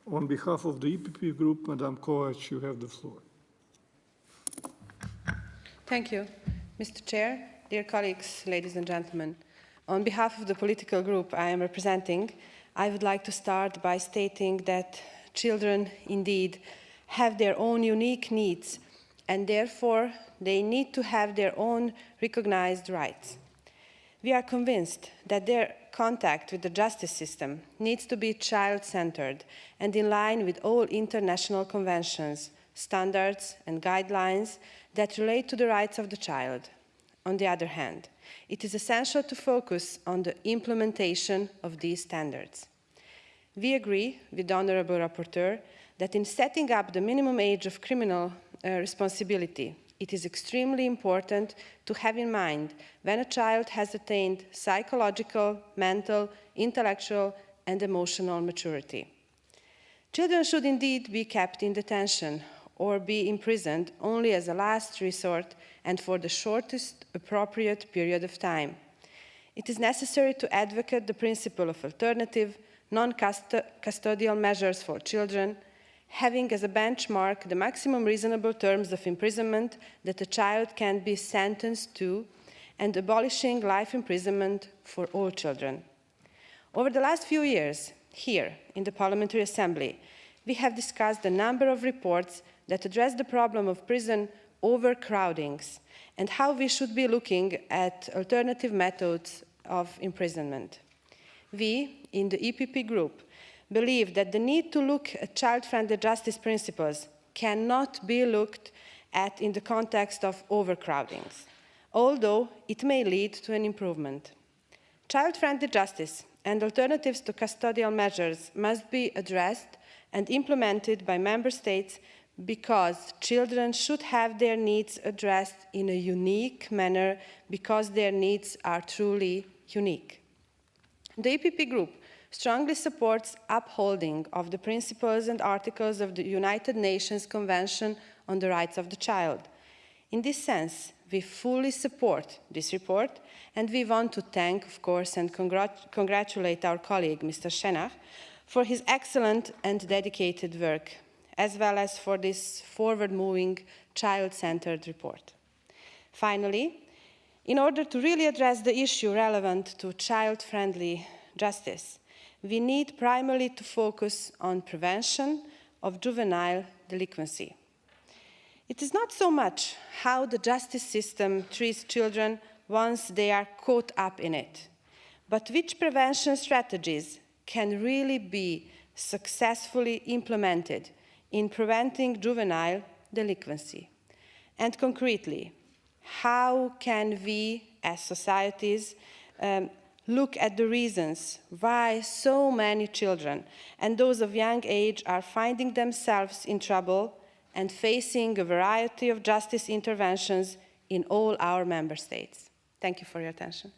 On behalf of the EPP group, Madam Kocsács, you have the floor. Thank you, Mr. Chair, dear colleagues, ladies and gentlemen. On behalf of the political group I am representing, I would like to start by stating that children indeed have their own unique needs, and therefore they need to have their own recognized rights. We are convinced that their contact with the justice system needs to be child-centered and in line with all international conventions, standards and guidelines that relate to the rights of the child. On the other hand, it is essential to focus on the implementation of these standards. We agree with the Honourable Rapporteur that in setting up the minimum age of criminal responsibility, it is extremely important to have in mind when a child has attained psychological, mental, intellectual, and emotional maturity. Children should indeed be kept in detention or be imprisoned only as a last resort and for the shortest appropriate period of time. It is necessary to advocate the principle of alternative, non-custodial measures for children, having as a benchmark the maximum reasonable terms of imprisonment that a child can be sentenced to, and abolishing life imprisonment for all children. Over the last few years, here in the Parliamentary Assembly, we have discussed a number of reports that address the problem of prison overcrowdings and how we should be looking at alternative methods of imprisonment. We, in the EPP group, believe that the need to look at child-friendly justice principles cannot be looked at in the context of overcrowdings, although it may lead to an improvement. Child-friendly justice and alternatives to custodial measures must be addressed and implemented by member states because children should have their needs addressed in a unique manner because their needs are truly unique. The EPP group strongly supports upholding of the principles and articles of the United Nations Convention on the Rights of the Child. In this sense, we fully support this report, and we want to thank, of course, and congratulate our colleague, Mr. Schenach, for his excellent and dedicated work, as well as for this forward-moving, child-centered report. Finally, in order to really address the issue relevant to child-friendly justice, we need primarily to focus on prevention of juvenile delinquency. It is not so much how the justice system treats children once they are caught up in it, but which prevention strategies can really be successfully implemented in preventing juvenile delinquency. And concretely, how can we as societies look at the reasons why so many children and those of young age are finding themselves in trouble and facing a variety of justice interventions in all our member states. Thank you for your attention.